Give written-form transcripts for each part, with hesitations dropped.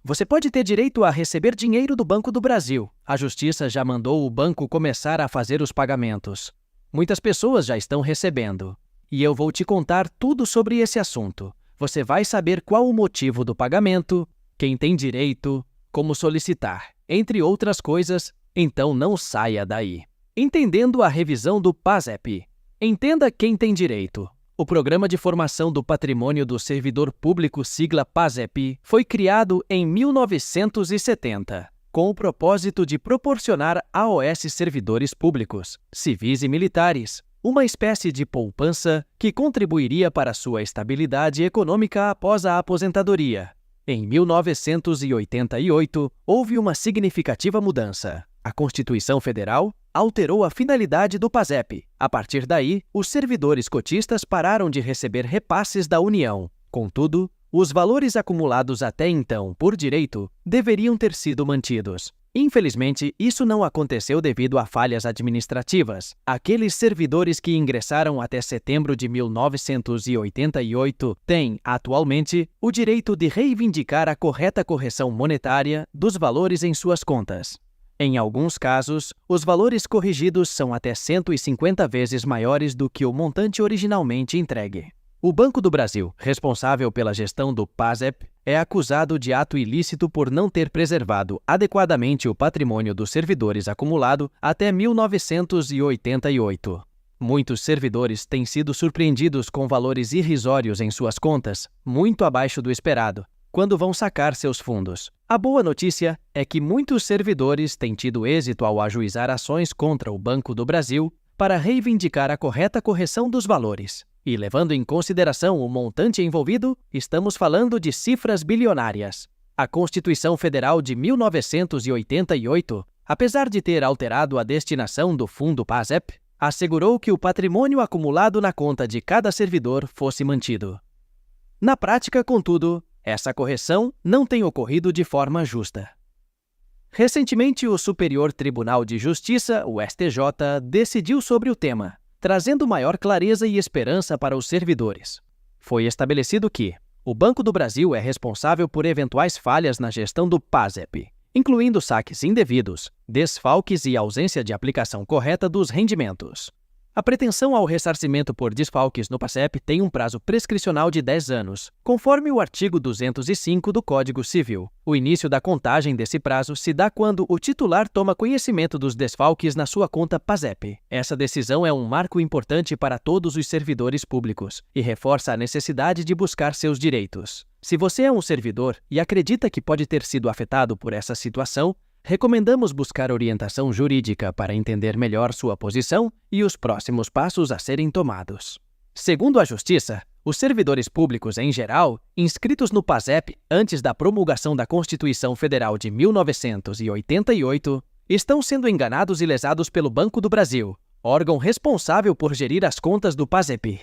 Você pode ter direito a receber dinheiro do Banco do Brasil. A Justiça já mandou o banco começar a fazer os pagamentos. Muitas pessoas já estão recebendo. E eu vou te contar tudo sobre esse assunto. Você vai saber qual o motivo do pagamento, quem tem direito, como solicitar, entre outras coisas, então não saia daí. Entendendo a revisão do PASEP. Entenda quem tem direito. O Programa de Formação do Patrimônio do Servidor Público, sigla PASEP, foi criado em 1970, com o propósito de proporcionar aos servidores públicos, civis e militares, uma espécie de poupança que contribuiria para sua estabilidade econômica após a aposentadoria. Em 1988, houve uma significativa mudança. A Constituição Federal alterou a finalidade do PASEP. A partir daí, os servidores cotistas pararam de receber repasses da União. Contudo, os valores acumulados até então por direito deveriam ter sido mantidos. Infelizmente, isso não aconteceu devido a falhas administrativas. Aqueles servidores que ingressaram até setembro de 1988 têm, atualmente, o direito de reivindicar a correta correção monetária dos valores em suas contas. Em alguns casos, os valores corrigidos são até 150 vezes maiores do que o montante originalmente entregue. O Banco do Brasil, responsável pela gestão do PASEP, é acusado de ato ilícito por não ter preservado adequadamente o patrimônio dos servidores acumulado até 1988. Muitos servidores têm sido surpreendidos com valores irrisórios em suas contas, muito abaixo do esperado, quando vão sacar seus fundos. A boa notícia é que muitos servidores têm tido êxito ao ajuizar ações contra o Banco do Brasil para reivindicar a correta correção dos valores. E levando em consideração o montante envolvido, estamos falando de cifras bilionárias. A Constituição Federal de 1988, apesar de ter alterado a destinação do fundo PASEP, assegurou que o patrimônio acumulado na conta de cada servidor fosse mantido. Na prática, contudo, essa correção não tem ocorrido de forma justa. Recentemente, o Superior Tribunal de Justiça, o STJ, decidiu sobre o tema, trazendo maior clareza e esperança para os servidores. Foi estabelecido que o Banco do Brasil é responsável por eventuais falhas na gestão do PASEP, incluindo saques indevidos, desfalques e ausência de aplicação correta dos rendimentos. A pretensão ao ressarcimento por desfalques no PASEP tem um prazo prescricional de 10 anos, conforme o artigo 205 do Código Civil. O início da contagem desse prazo se dá quando o titular toma conhecimento dos desfalques na sua conta PASEP. Essa decisão é um marco importante para todos os servidores públicos e reforça a necessidade de buscar seus direitos. Se você é um servidor e acredita que pode ter sido afetado por essa situação, recomendamos buscar orientação jurídica para entender melhor sua posição e os próximos passos a serem tomados. Segundo a Justiça, os servidores públicos em geral, inscritos no PASEP antes da promulgação da Constituição Federal de 1988, estão sendo enganados e lesados pelo Banco do Brasil, órgão responsável por gerir as contas do PASEP.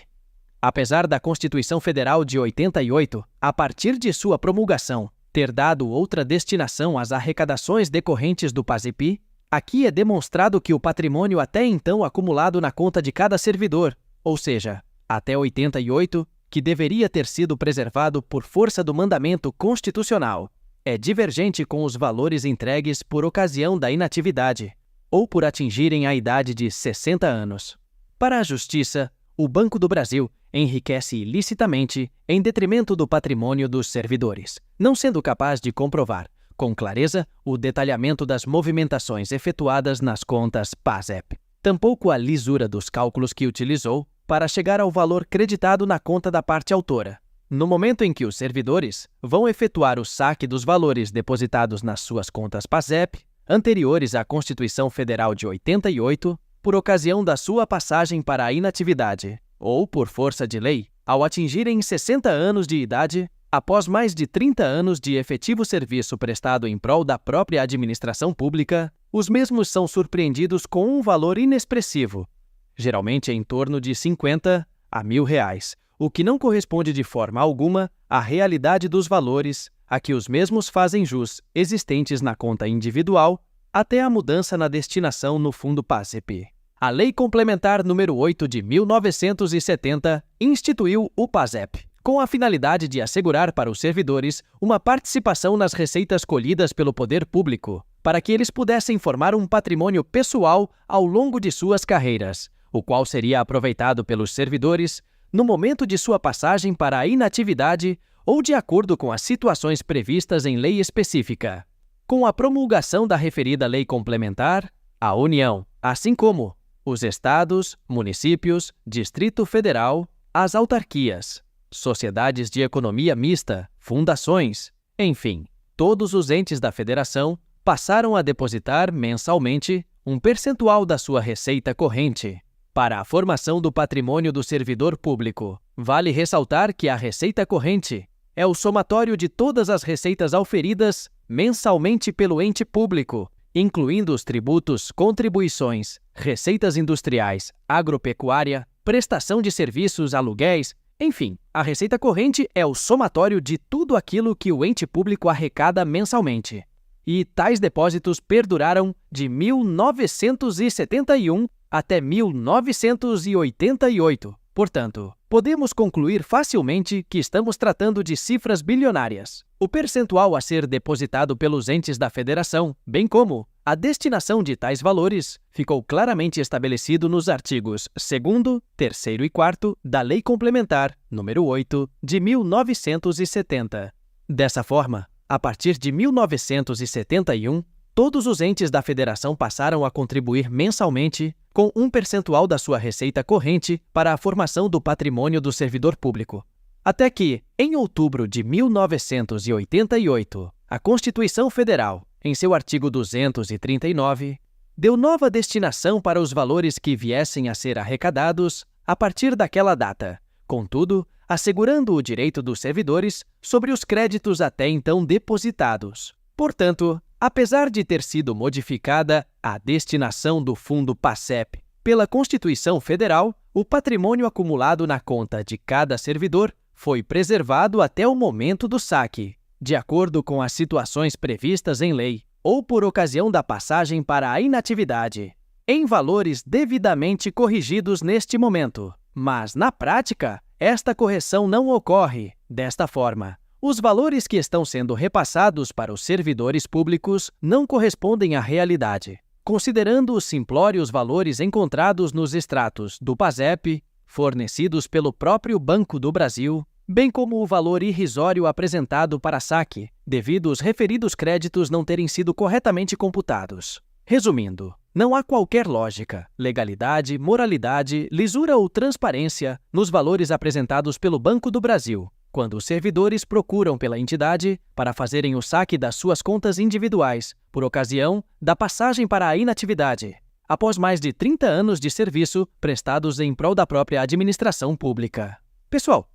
Apesar da Constituição Federal de 88, a partir de sua promulgação, ter dado outra destinação às arrecadações decorrentes do PASEP, aqui é demonstrado que o patrimônio até então acumulado na conta de cada servidor, ou seja, até 88, que deveria ter sido preservado por força do mandamento constitucional, é divergente com os valores entregues por ocasião da inatividade, ou por atingirem a idade de 60 anos. Para a Justiça, o Banco do Brasil enriquece ilicitamente em detrimento do patrimônio dos servidores, não sendo capaz de comprovar, com clareza, o detalhamento das movimentações efetuadas nas contas PASEP, tampouco a lisura dos cálculos que utilizou para chegar ao valor creditado na conta da parte autora. No momento em que os servidores vão efetuar o saque dos valores depositados nas suas contas PASEP, anteriores à Constituição Federal de 88, por ocasião da sua passagem para a inatividade, ou por força de lei, ao atingirem 60 anos de idade, após mais de 30 anos de efetivo serviço prestado em prol da própria administração pública, os mesmos são surpreendidos com um valor inexpressivo, geralmente em torno de 50 a R$1.000, o que não corresponde de forma alguma à realidade dos valores a que os mesmos fazem jus existentes na conta individual até a mudança na destinação no fundo PASEP. A Lei Complementar nº 8 de 1970 instituiu o PASEP com a finalidade de assegurar para os servidores uma participação nas receitas colhidas pelo poder público, para que eles pudessem formar um patrimônio pessoal ao longo de suas carreiras, o qual seria aproveitado pelos servidores no momento de sua passagem para a inatividade ou de acordo com as situações previstas em lei específica. Com a promulgação da referida lei complementar, a União, assim como os estados, municípios, Distrito Federal, as autarquias, sociedades de economia mista, fundações, enfim, todos os entes da federação passaram a depositar mensalmente um percentual da sua receita corrente para a formação do patrimônio do servidor público. Vale ressaltar que a receita corrente é o somatório de todas as receitas auferidas mensalmente pelo ente público, incluindo os tributos, contribuições, receitas industriais, agropecuária, prestação de serviços, aluguéis, enfim, a receita corrente é o somatório de tudo aquilo que o ente público arrecada mensalmente. E tais depósitos perduraram de 1971 até 1988. Portanto, podemos concluir facilmente que estamos tratando de cifras bilionárias. O percentual a ser depositado pelos entes da federação, bem como a destinação de tais valores, ficou claramente estabelecido nos artigos 2º, 3º e 4º da Lei Complementar nº 8 de 1970. Dessa forma, a partir de 1971, todos os entes da federação passaram a contribuir mensalmente com um percentual da sua receita corrente para a formação do patrimônio do servidor público. Até que, em outubro de 1988, a Constituição Federal, em seu artigo 239, deu nova destinação para os valores que viessem a ser arrecadados a partir daquela data, contudo, assegurando o direito dos servidores sobre os créditos até então depositados. Portanto, apesar de ter sido modificada a destinação do Fundo PASEP pela Constituição Federal, o patrimônio acumulado na conta de cada servidor foi preservado até o momento do saque, de acordo com as situações previstas em lei, ou por ocasião da passagem para a inatividade, em valores devidamente corrigidos neste momento. Mas, na prática, esta correção não ocorre desta forma. Os valores que estão sendo repassados para os servidores públicos não correspondem à realidade, considerando os simplórios valores encontrados nos extratos do PASEP, fornecidos pelo próprio Banco do Brasil, bem como o valor irrisório apresentado para saque, devido os referidos créditos não terem sido corretamente computados. Resumindo, não há qualquer lógica, legalidade, moralidade, lisura ou transparência nos valores apresentados pelo Banco do Brasil, quando os servidores procuram pela entidade para fazerem o saque das suas contas individuais, por ocasião da passagem para a inatividade, após mais de 30 anos de serviço prestados em prol da própria administração pública. Pessoal,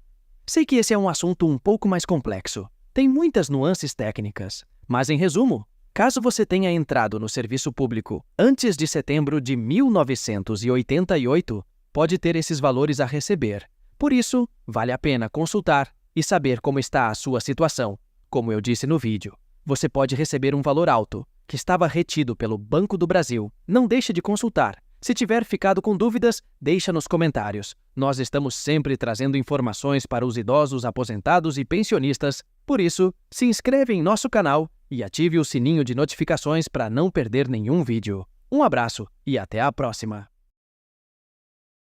sei que esse é um assunto um pouco mais complexo, tem muitas nuances técnicas, mas em resumo, caso você tenha entrado no serviço público antes de setembro de 1988, pode ter esses valores a receber. Por isso, vale a pena consultar e saber como está a sua situação. Como eu disse no vídeo, você pode receber um valor alto, que estava retido pelo Banco do Brasil. Não deixe de consultar. Se tiver ficado com dúvidas, deixa nos comentários. Nós estamos sempre trazendo informações para os idosos, aposentados e pensionistas. Por isso, se inscreve em nosso canal e ative o sininho de notificações para não perder nenhum vídeo. Um abraço e até a próxima!